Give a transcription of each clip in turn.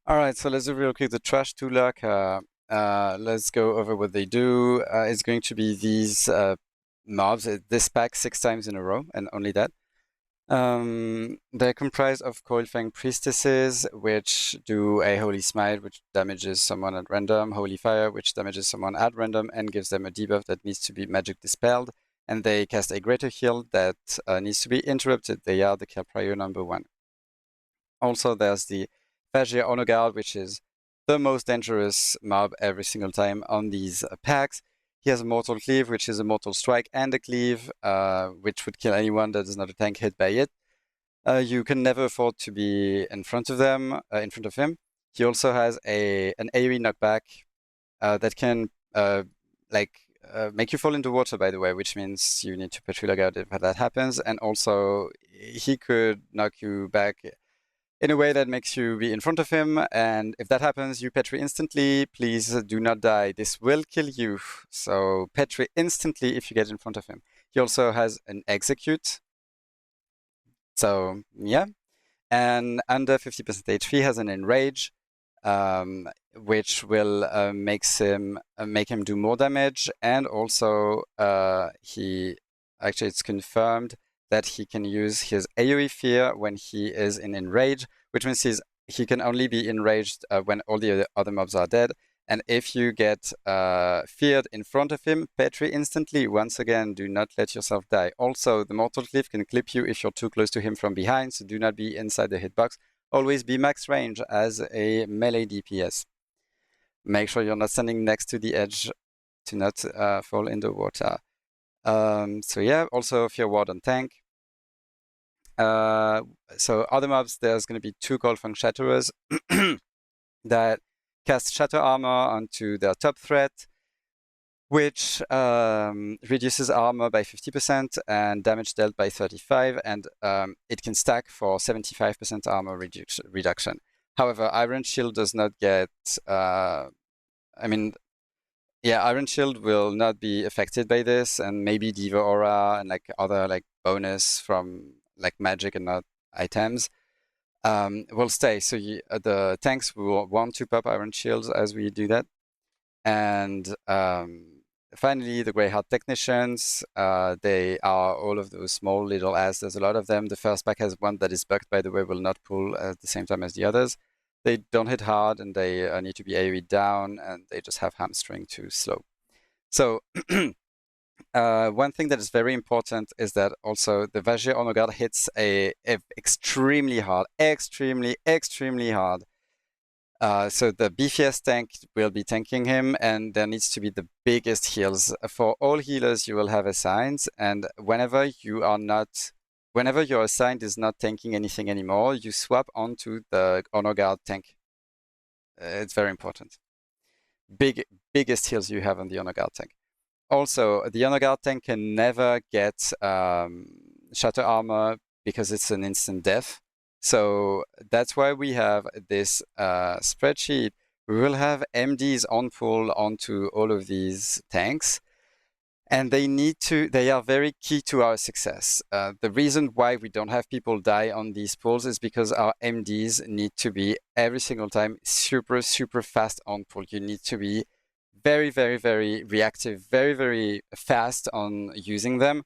All right, so let's do real quick the trash to Lurker. Let's go over what they do. It's going to be these mobs. This pack 6 times in a row, and only that. They're comprised of Coilfang Priestesses, which do a Holy Smite, which damages someone at random, Holy Fire, which damages someone at random and gives them a debuff that needs to be magic dispelled, and they cast a Greater Heal that needs to be interrupted. They are the kill prior #1. Also, there's the Vajir Honor Guard, which is the most dangerous mob every single time on these packs. He has a Mortal Cleave, which is a Mortal Strike and a Cleave, which would kill anyone that is not a tank hit by it. You can never afford to be in front of them, in front of him. He also has an AoE knockback that can make you fall into water, by the way, which means you need to Petrila Guard if that happens. And also, he could knock you back in a way that makes you be in front of him. And if that happens, you Petri instantly. Please do not die. This will kill you. So Petri instantly if you get in front of him. He also has an Execute. So yeah. And under 50% HP has an Enrage, which will make him do more damage. And also it's confirmed that he can use his AoE Fear when he is in Enrage, which means he can only be enraged when all the other mobs are dead. And if you get feared in front of him, Petri instantly. Once again, do not let yourself die. Also, the Mortal Cleave can clip you if you're too close to him from behind, so do not be inside the hitbox. Always be max range as a melee DPS. Make sure you're not standing next to the edge to not fall in the water. So yeah, also Fear Ward on tank. So other mobs, there's going to be 2 Coilfang Shatterers that cast Shatter Armor onto their top threat, which reduces armor by 50% and damage dealt by 35%, and it can stack for 75% armor reduction. However, Iron Shield does not get... Iron Shield will not be affected by this, and maybe Diva Aura and other bonus from magic and not items will stay. So the tanks will want to pop Iron Shields as we do that. And finally, the Greyheart Technicians, they are all of those small little ads. There's a lot of them. The first pack has one that is bugged, by the way, will not pull at the same time as the others. They don't hit hard, and they need to be AoE down, and they just have hamstring to slow. So one thing that is very important is that also the Vajir Honor Guard hits extremely hard, extremely hard. So the beefiest tank will be tanking him, and there needs to be the biggest heals. For all healers, you will have assigns, and whenever your assigned is not tanking anything anymore, you swap onto the Honor Guard tank. It's very important. Biggest heals you have on the Honor Guard tank. Also, the Honor Guard tank can never get Shatter Armor because it's an instant death. So that's why we have this spreadsheet. We will have MDs on pull onto all of these tanks, and they are very key to our success. The reason why we don't have people die on these pulls is because our MDs need to be every single time super fast on pull. You need to be very reactive, very fast on using them.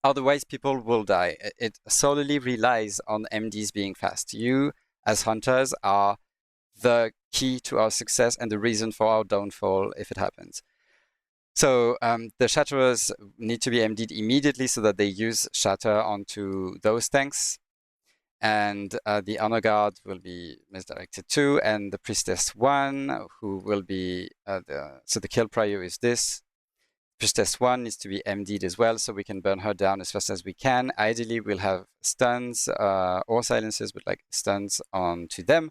Otherwise, people will die. It solely relies on MDs being fast. You, as hunters, are the key to our success and the reason for our downfall if it happens. So the Shatterers need to be MD'd immediately so that they use Shatter onto those tanks. And the Honor Guard will be misdirected too, and the Priestess 1, who will be so the kill prior is this. Priestess 1 needs to be MD'd as well, so we can burn her down as fast as we can. Ideally, we'll have stuns or silences, but stuns onto them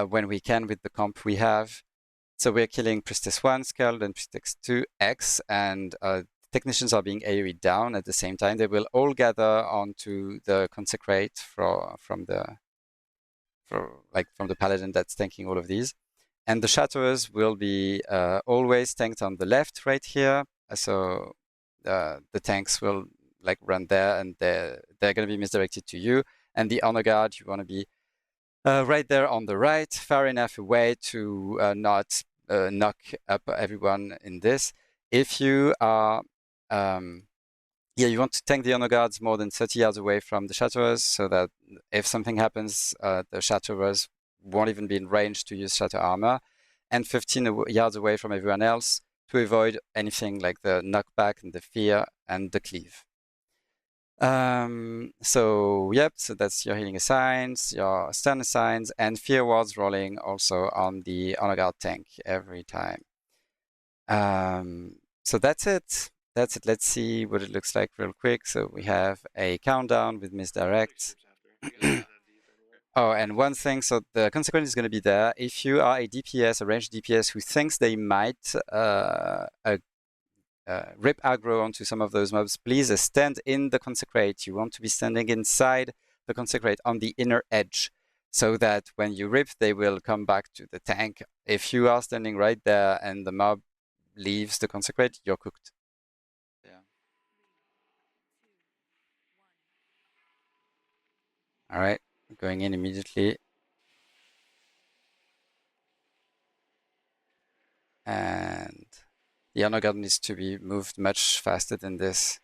when we can with the comp we have. So we're killing Priestess 1 Skull and Priestess 2 X, and technicians are being AoE down at the same time. They will all gather onto the Consecrate from the Paladin that's tanking all of these. And the Shatterers will be always tanked on the left right here. So the tanks will run there, and they're going to be misdirected to you. And the Honor Guard, you want to be right there on the right, far enough away to not knock up everyone in this. If you are, you want to tank the honor guards more than 30 yards away from the shatterers, so that if something happens, the shatterers won't even be in range to use shatter armor, and 15 yards away from everyone else to avoid anything like the knockback and the fear and the cleave. So that's your healing assigns, your stun assigns, and fear wards rolling also on the honor guard tank every time. So that's it. Let's see what it looks like real quick. So we have a countdown with misdirect. Oh, and one thing, so the consequence is going to be there. If you are a DPS, a ranged DPS who thinks they might rip aggro onto some of those mobs, please stand in the consecrate. You want to be standing inside the consecrate on the inner edge, so that when you rip, they will come back to the tank. If you are standing right there and the mob leaves the consecrate, you're cooked. Yeah. All right, going in immediately. And the honor guard needs to be moved much faster than this,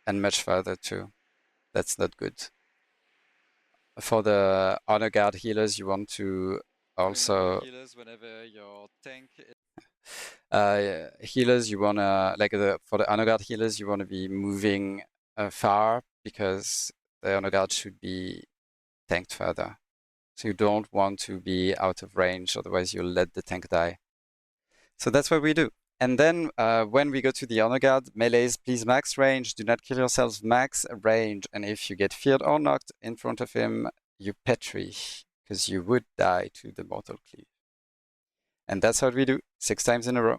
and much further too. That's not good. For the honor guard healers, you want to also healers whenever your tank. Healers, you wanna for the honor guard healers, you wanna be moving far, because the honor guard should be tanked further. So you don't want to be out of range, otherwise you'll let the tank die. So that's what we do. And then when we go to the honor guard, melees, please max range. Do not kill yourselves, max range. And if you get feared or knocked in front of him, you perish, because you would die to the mortal cleave. And that's what we do 6 times in a row.